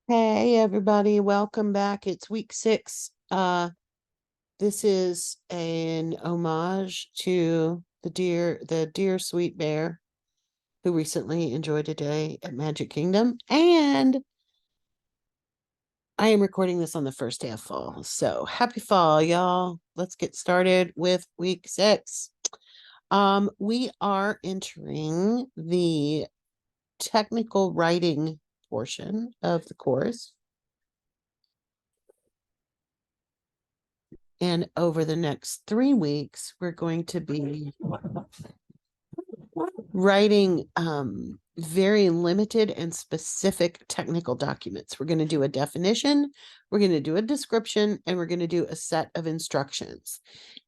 Hey everybody, welcome back. It's week 6. This is an homage to the dear sweet bear who recently enjoyed a day at Magic Kingdom, and I am recording this on the first day of fall. So happy fall, y'all. Let's get started with week 6. We are entering the technical writing portion of the course. And over the next 3 weeks, we're going to be writing very limited and specific technical documents. We're going to do a definition, we're going to do a description, and we're going to do a set of instructions.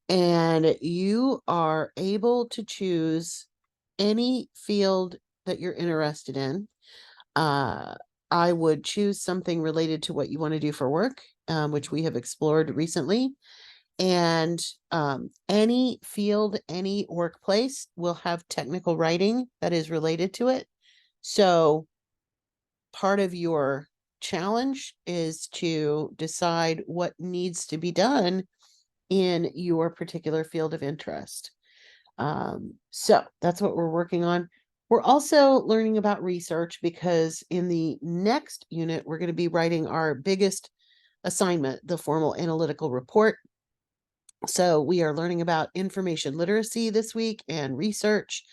And you are able to choose any field that you're interested in. I would choose something related to what you want to do for work, which we have explored recently. And any field, any workplace will have technical writing that is related to it. So part of your challenge is to decide what needs to be done in your particular field of interest. So that's what we're working on. We're also learning about research because in the next unit, we're going to be writing our biggest assignment, the formal analytical report. So we are learning about information literacy this week and research,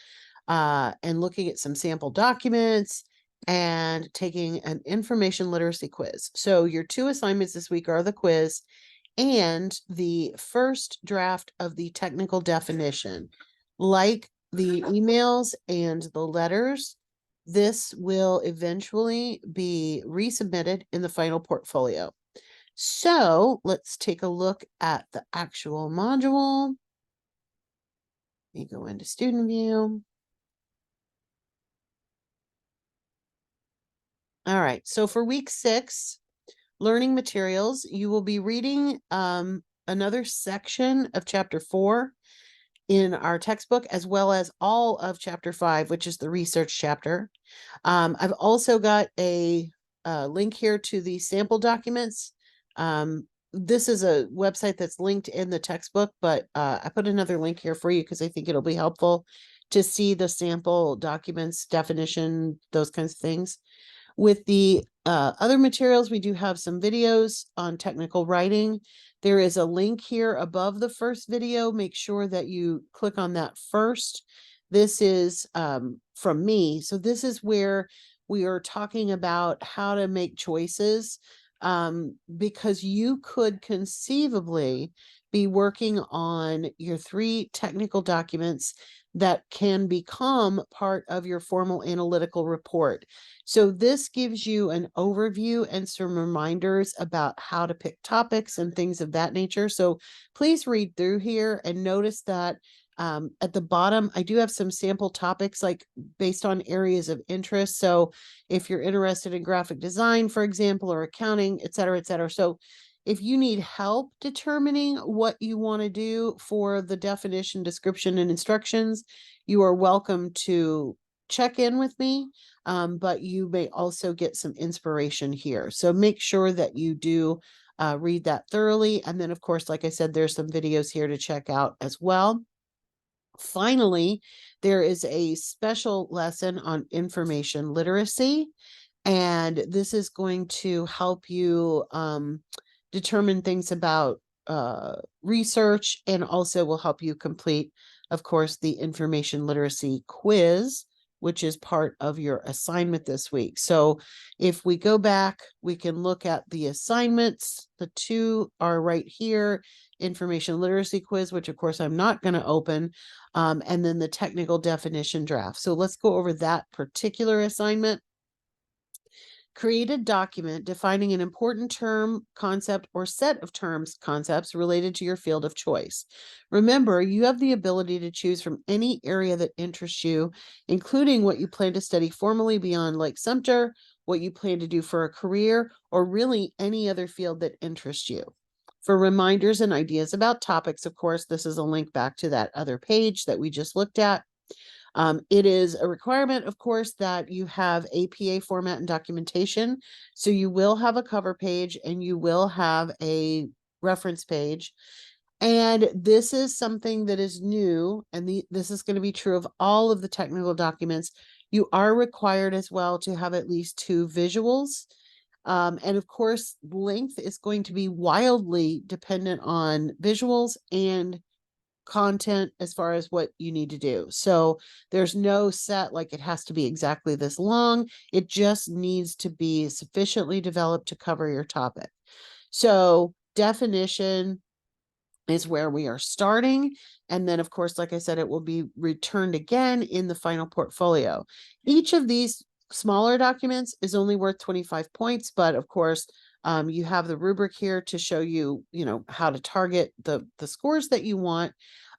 and looking at some sample documents and taking an information literacy quiz. So your 2 assignments this week are the quiz and the first draft of the technical definition. Like the emails and the letters, this will eventually be resubmitted in the final portfolio. So let's take a look at the actual module. Let me go into student view. All right, so for week 6, learning materials, you will be reading another section of chapter 4 in our textbook, as well as all of chapter 5, which is the research chapter. I've also got a link here to the sample documents. This is a website that's linked in the textbook, but I put another link here for you because I think it'll be helpful to see the sample documents, definition, those kinds of things. With the other materials, we do have some videos on technical writing. There is a link here above the first video. Make sure that you click on that first. This is from me. So this is where we are talking about how to make choices, because you could conceivably be working on your 3 technical documents that can become part of your formal analytical report. So this gives you an overview and some reminders about how to pick topics and things of that nature. So please read through here and notice that at the bottom, I do have some sample topics like based on areas of interest. So if you're interested in graphic design, for example, or accounting, et cetera, et cetera. So if you need help determining what you want to do for the definition, description, and instructions, you are welcome to check in with me, but you may also get some inspiration here. So make sure that you do read that thoroughly. And then, of course, like I said, there's some videos here to check out as well. Finally, there is a special lesson on information literacy, and this is going to help you determine things about research, and also will help you complete, of course, the information literacy quiz, which is part of your assignment this week. So if we go back, we can look at the assignments. The 2 are right here, information literacy quiz, which of course I'm not going to open, and then the technical definition draft. So let's go over that particular assignment. Create a document defining an important term, concept, or set of terms, concepts related to your field of choice. Remember, you have the ability to choose from any area that interests you, including what you plan to study formally beyond Lake Sumter, what you plan to do for a career, or really any other field that interests you. For reminders and ideas about topics, of course, this is a link back to that other page that we just looked at. It is a requirement, of course, that you have APA format and documentation. So you will have a cover page and you will have a reference page. And this is something that is new, and this is going to be true of all of the technical documents. You are required as well to have at least 2 visuals. And of course, length is going to be wildly dependent on visuals and content as far as what you need to do. So there's no set, like it has to be exactly this long. It just needs to be sufficiently developed to cover your topic. So definition is where we are starting. And then, of course, like I said, it will be returned again in the final portfolio. Each of these smaller documents is only worth 25 points, but of course, you have the rubric here to show you, how to target the scores that you want.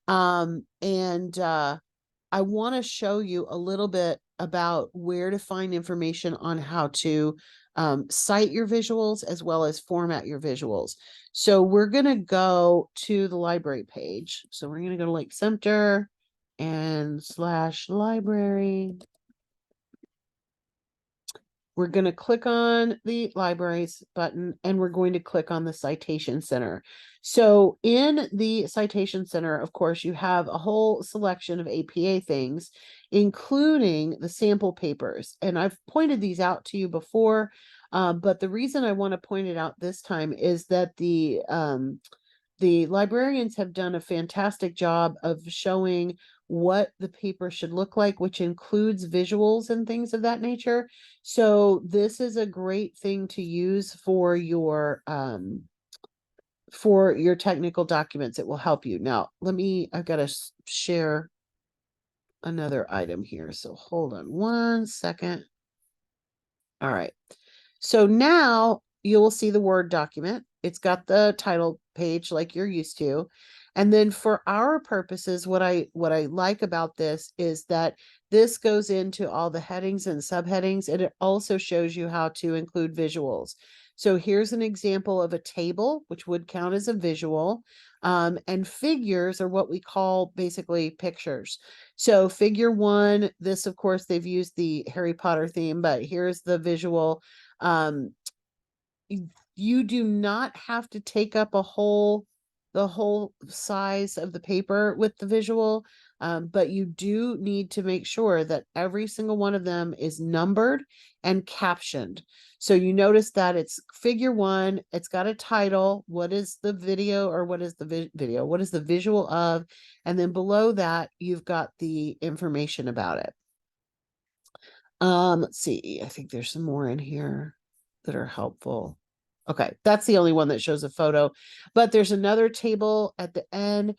I want to show you a little bit about where to find information on how to cite your visuals as well as format your visuals. So we're going to go to the library page. So we're going to go to Lake Sumter and /library. We're going to click on the libraries button and we're going to click on the citation center. So in the citation center, of course, you have a whole selection of APA things, including the sample papers. And I've pointed these out to you before, but the reason I want to point it out this time is that the librarians have done a fantastic job of showing what the paper should look like, which includes visuals and things of that nature. So this is a great thing to use for your technical documents. It will help you. Now, I've got to share another item here. So hold on one second. All right. So now you will see the Word document. It's got the title page like you're used to. And then for our purposes, what I like about this is that this goes into all the headings and subheadings, and it also shows you how to include visuals. So here's an example of a table, which would count as a visual, and figures are what we call basically pictures. So figure 1, this, of course, they've used the Harry Potter theme, but here's the visual. You do not have to take up the whole size of the paper with the visual, but you do need to make sure that every single one of them is numbered and captioned. So you notice that it's figure 1, it's got a title, what is the video, or what is the video, what is the visual of, and then below that you've got the information about it. Let's see, I think there's some more in here that are helpful. Okay, that's the only one that shows a photo, but there's another table at the end.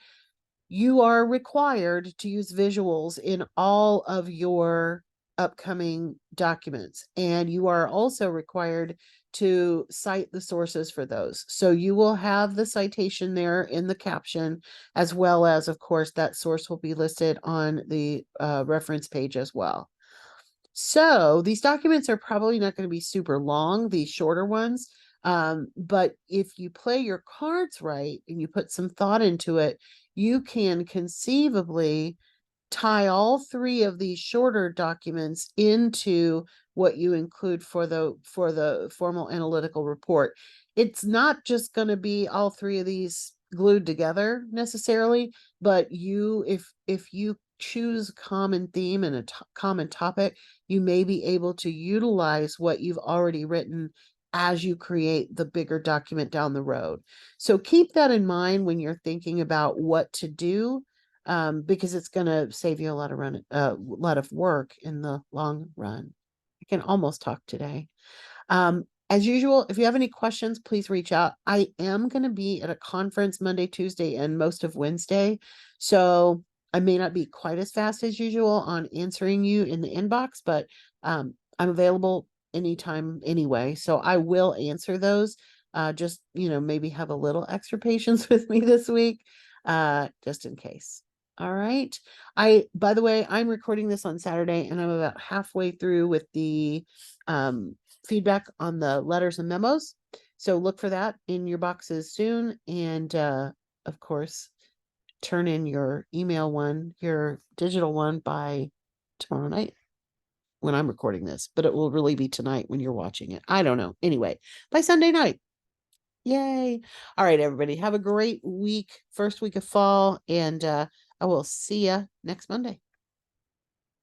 You are required to use visuals in all of your upcoming documents, and you are also required to cite the sources for those. So you will have the citation there in the caption, as well as, of course, that source will be listed on the reference page as well. So these documents are probably not going to be super long, these shorter ones. But if you play your cards right and you put some thought into it, you can conceivably tie all 3 of these shorter documents into what you include for the formal analytical report. It's not just going to be all 3 of these glued together necessarily, but if you choose common theme and a common topic, you may be able to utilize what you've already written as you create the bigger document down the road. So keep that in mind when you're thinking about what to do, because it's going to save you a lot of work in the long run. I can almost talk today. As usual, if you have any questions, please reach out. I am going to be at a conference Monday, Tuesday, and most of Wednesday. So I may not be quite as fast as usual on answering you in the inbox, but I'm available anytime anyway. So I will answer those. Just, maybe have a little extra patience with me this week, just in case. All right. By the way, I'm recording this on Saturday and I'm about halfway through with the feedback on the letters and memos. So look for that in your boxes soon. And of course, turn in your email one, your digital one by tomorrow night when I'm recording this, but it will really be tonight when you're watching it. I don't know. Anyway, by Sunday night. Yay. All right, everybody. Have a great week, first week of fall, and I will see you next Monday.